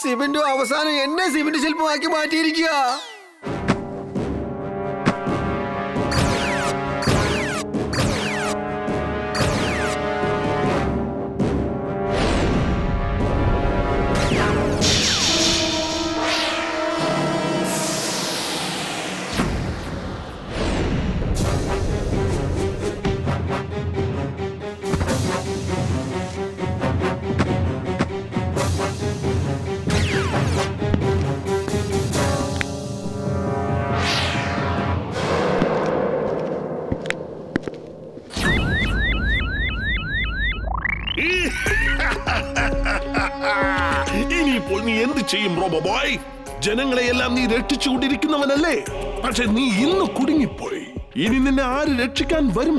സിമന്റോ അവസാനം എന്നെ സിമന്റ് ശില്പമാക്കി മാറ്റിയിരിക്കുക. ഇനിയിപ്പോൾ നീ എന്ത് ചെയ്യും റോബോബോയ്? ജനങ്ങളെയെല്ലാം നീ രക്ഷിച്ചുകൊണ്ടിരിക്കുന്നവനല്ലേ? പക്ഷെ നീ ഇന്ന് കുടുങ്ങിപ്പോയി. ഇനി നിന്നെ ആര് രക്ഷിക്കാൻ വരും?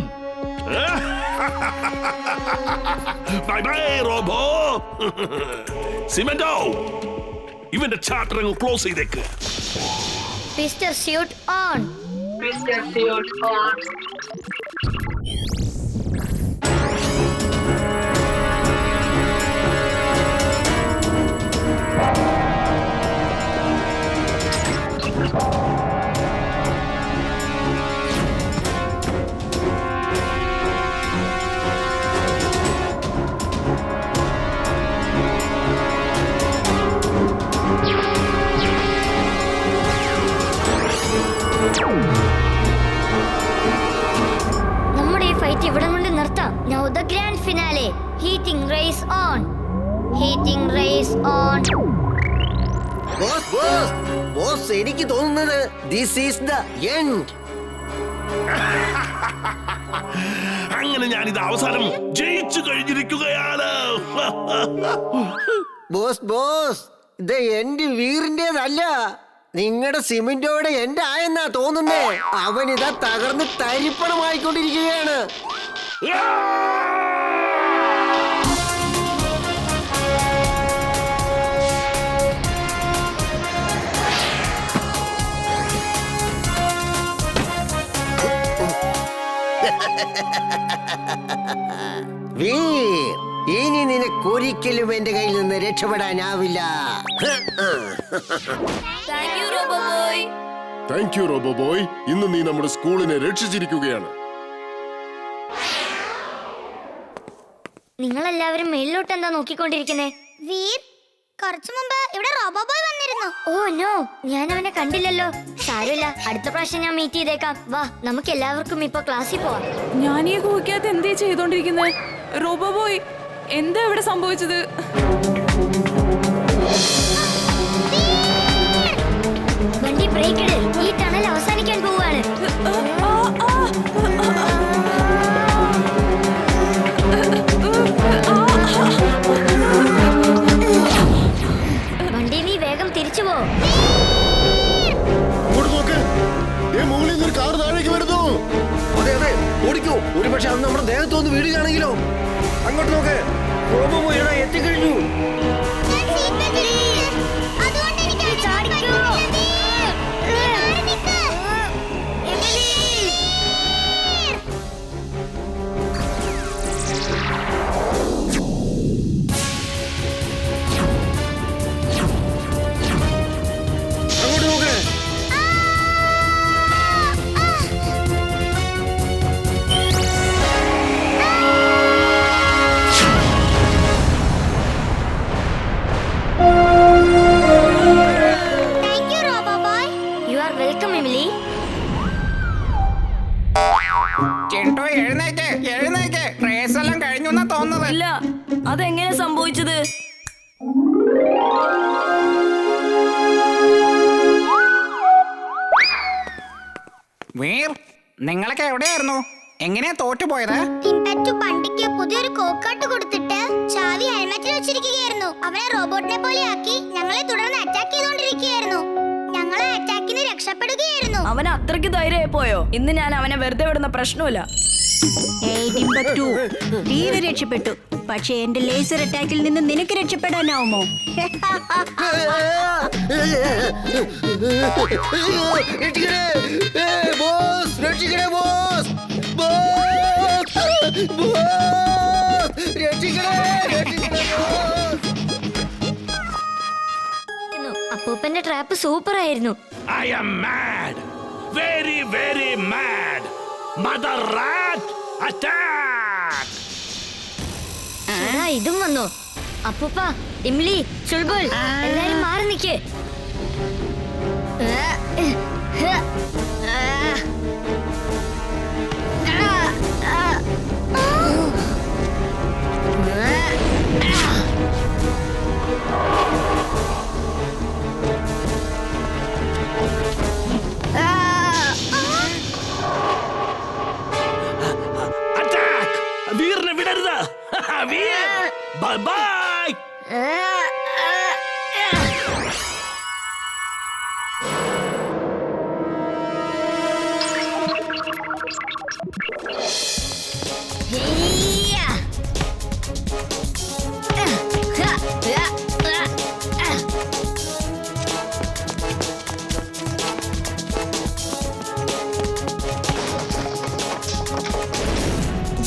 Bye bye robo. സിമന്റോ, ഇവന്റെ ചാപ്റ്റർ അങ്ങ് ക്ലോസ് ചെയ്തേക്ക്. Mister suit on. നമ്മുടെ ഈ ഫൈറ്റ് ഇവിടെ കൊണ്ട് നിർത്താം. Now the grand finale. Heating race on. Heating race on. Boss, എനിക്ക് തോന്നുന്നത് this is the end. അങ്ങനെ ഞാനിത് അവസാനം ജയിച്ചു കഴിഞ്ഞിരിക്കുകയാണ്. ബോസ്, ഇത് എന്റെ വീറിന്റേതല്ല, നിങ്ങളുടെ സിമന്റോടെ എന്റെ ആയെന്നാ തോന്നുന്നേ. അവനിതാ തകർന്ന് തരിപ്പണമായിക്കൊണ്ടിരിക്കുകയാണ്. വീർ, ഇനി നിനക്കൊരിക്കലും എന്റെ കയ്യിൽ നിന്ന് രക്ഷപ്പെടാനാവില്ല. Thank you റോബോബോയ്. ഇന്ന് നീ നമ്മുടെ സ്കൂളിനെ രക്ഷിച്ചിരിക്കുകയാണ്. നിങ്ങളെല്ലാവരും മേളിലോട്ട് എന്താ നോക്കിക്കൊണ്ടിരിക്കുന്നേ? വീർ, കുറച്ചു മുമ്പ് ഇവിടെ റോബോബോയ് വന്നിരുന്നു. ഓ നോ, ഞാൻ അവനെ കണ്ടില്ലല്ലോ. സാരമില്ല, അടുത്ത പ്രാവശ്യം ഞാൻ മീറ്റ് ചെയ്തേക്കാം. വാ, നമുക്ക് എല്ലാവർക്കും ഇപ്പൊ ക്ലാസ്സിൽ പോവാം. ഞാൻ ഈ കുഴിക്കകത്ത് എന്തേ ചെയ്തോണ്ടിരിക്കുന്നത്? റോബോബോയ്, എന്താ ഇവിടെ സംഭവിച്ചത്? വണ്ടി ബ്രേക്ക് ഇട്, ഈ ടണൽ അവസാനിക്കാൻ പോവാണ്. വണ്ടി നീ വേഗം തിരിച്ചു പോ. അതെ, ഓടിക്കോ. ഒരു പക്ഷെ അത് നമ്മുടെ ദേഹത്തൊന്ന് വീടുകയാണെങ്കിലോ? അങ്ങോട്ട് നോക്ക്, റോബോബോയ് എത്തിക്കഴിഞ്ഞു. ഇല്ല, അതെങ്ങനെ സംഭവിച്ചത്? വീർ, നിങ്ങളൊക്കെ എവിടെയായിരുന്നു? എങ്ങനെയാ തോറ്റുപോയത്? ടിംപറ്റു ബണ്ടിക്ക് പുതിയൊരു കോക്കാട്ട് കൊടുത്തിട്ട് ചാവി ഹെൽമെറ്റിൽ വെച്ചിരിക്കുകയായിരുന്നു. അവനെ റോബോട്ടിനെ പോലെ ആക്കി ഞങ്ങളെ തുടർന്ന് അറ്റാക്ക് ചെയ്തുകൊണ്ടിരിക്കുകയായിരുന്നു. ഞങ്ങളെ അറ്റാക്കിന് രക്ഷപ്പെടുകയായിരുന്നു. അവൻ അത്രയ്ക്ക് ധൈര്യമായി പോയോ? ഇന്ന് ഞാൻ അവനെ വെറുതെ വിടുന്ന പ്രശ്നമില്ല. വീര് രക്ഷപ്പെട്ടു. പക്ഷെ എന്റെ ലേസർ അറ്റാക്കിൽ നിന്ന് നിനക്ക് രക്ഷപ്പെടാനാവുമോ? രക്ഷിക്കണേ. അപ്പന്റെ ട്രാപ്പ് സൂപ്പർ ആയിരുന്നു. I am mad. Very, very mad. Mother rat, attack! എടാ, ഇതും വന്നു. അപ്പൂപ്പ, ഇംലി, ചുൾബുൽ എല്ലാരും മാറി നിക്ക്. Attack! വീറിനെ വിടരുത്. Veer, bye bye.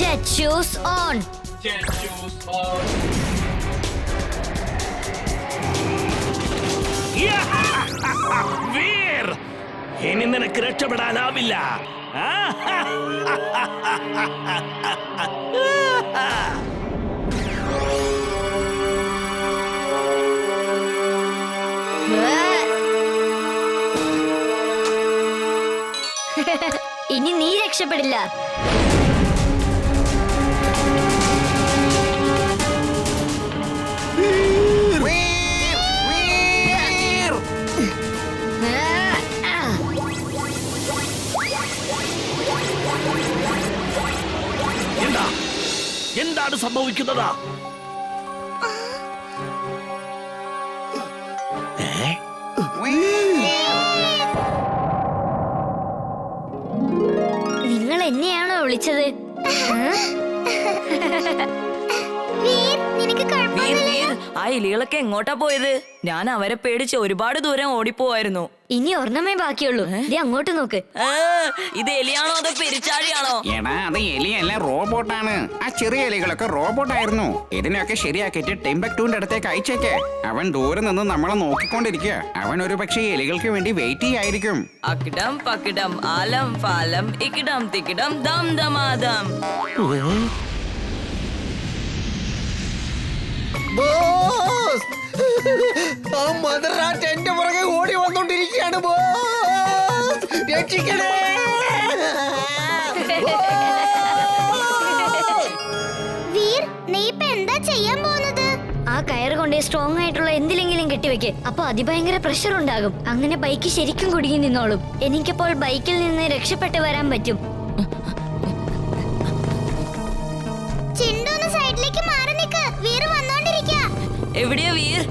Jet shoes on. Veer, ഇനി നിനക്ക് രക്ഷപ്പെടാനാവില്ല. ഇനി നീ രക്ഷപ്പെടില്ല. എന്താണ് സംഭവിക്കുന്നത്? നിങ്ങൾ എന്നെയാണോ വിളിച്ചത്? വീർ, നിനക്ക് കുഴപ്പമൊന്നുമില്ലല്ലോ? ആ എലികളൊക്കെ എങ്ങോട്ടാ പോയത്? ഞാൻ അവരെ പേടിച്ച് ഒരുപാട് ദൂരം ഓടിപ്പോവായിരുന്നു. ഇനി ഒരെണ്ണമേ ബാക്കിയുള്ളൂ. ദേ അങ്ങോട്ട് നോക്ക്. ഇത് എലിയാണോ അതോ പെരിച്ചാഴിയാണോ? എടാ, അത് എലിയല്ല, റോബോട്ടാണ്. ആ ചെറിയ എലികളൊക്കെ റോബോട്ടായിരുന്നു. ഇതിനൊക്കെ ശരിയാക്കിയിട്ട് ടിംബക്ടൂന്റെ അടുത്തേക്ക് അയച്ചേക്ക്. അവൻ ദൂരെ നിന്ന് നമ്മളെ നോക്കിക്കൊണ്ടിരിക്കുക. അവൻ ഒരു പക്ഷേ എലികൾക്ക് വേണ്ടി വെയിറ്റ് ചെയ്യായിരിക്കും. അക്കിടം പക്കിടം ആലം ഫാലം ഇക്കിടം തിക്കിടം ദം ദമാദം. ബോസ്, ആ മദർ റാറ്റ് എന്റെ പുറകെ ഓടി വന്നോണ്ടിരിക്കുകയാണ്. ബോസ്, രക്ഷിക്കണേ. വീർ, നീ ഇപ്പൊ എന്താ ചെയ്യാൻ പോകുന്നത്? ആ കയറ് കൊണ്ട് സ്ട്രോങ് ആയിട്ടുള്ള എന്തിലെങ്കിലും കെട്ടിവെക്ക്. അപ്പൊ അതിഭയങ്കര പ്രഷർ ഉണ്ടാകും. അങ്ങനെ ബൈക്ക് ശരിക്കും കുടുങ്ങി നിന്നോളും. എനിക്കപ്പോൾ ബൈക്കിൽ നിന്ന് രക്ഷപ്പെട്ട് വരാൻ പറ്റും. ചിണ്ടു ഒന്ന് സൈഡിലേക്ക് മാറി നിക്ക്. വീർ വന്നോണ്ടിരിക്ക. എവിടെയാ വീർ?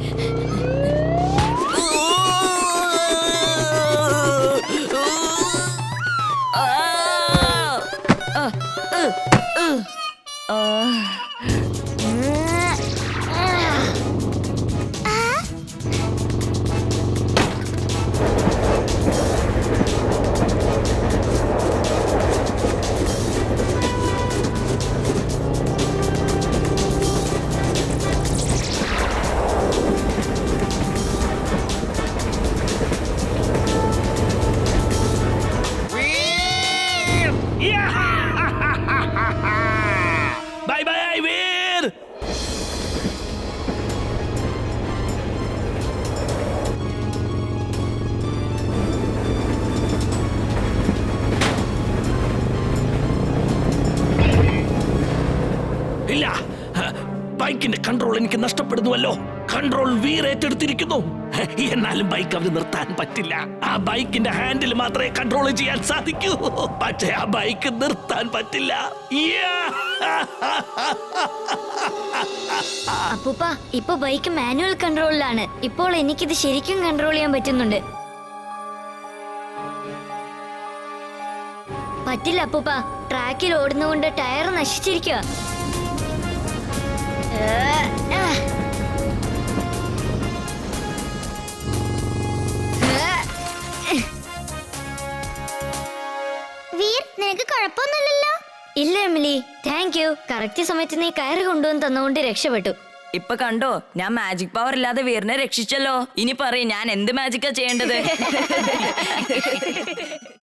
Bye bye Veer. ഇല്ല, ബൈക്കിന്റെ കൺട്രോൾ എനിക്ക് നഷ്ടപ്പെടുന്നുവല്ലോ. കൺട്രോൾ വീർ ഏറ്റെടുത്തിരിക്കുന്നു. എന്നാലും ബൈക്ക് അവന് നിർത്താൻ പറ്റില്ല. ആ ബൈക്കിന്റെ ഹാൻഡിൽ മാത്രമേ കൺട്രോൾ ചെയ്യാൻ സാധിക്കൂ. പക്ഷേ ആ ബൈക്ക് നിർത്താൻ പറ്റില്ല. അപ്പൂപ്പ, ഇപ്പൊ ബൈക്ക് മാനുവൽ കൺട്രോളിലാണ്. ഇപ്പോൾ എനിക്കിത് ശരിക്കും കൺട്രോൾ ചെയ്യാൻ പറ്റുന്നുണ്ട്. പറ്റില്ല അപ്പൂപ്പ, ട്രാക്കിൽ ഓടുന്നതുകൊണ്ട് ടയർ നശിച്ചിരിക്കുക. വീർ, നിനക്ക് കുഴപ്പമൊന്നുമില്ലല്ലോ? ഇല്ല എമിലി, താങ്ക് യു. കറക്റ്റ് സമയത്ത് നീ കയറ് കൊണ്ടുവന്ന് തന്നുകൊണ്ട് രക്ഷപ്പെട്ടു. ഇപ്പൊ കണ്ടോ, ഞാൻ മാജിക് പവർ ഇല്ലാതെ വീറിനെ രക്ഷിച്ചല്ലോ. ഇനി പറയും ഞാൻ എന്ത് മാജിക്കാ ചെയ്യേണ്ടത്.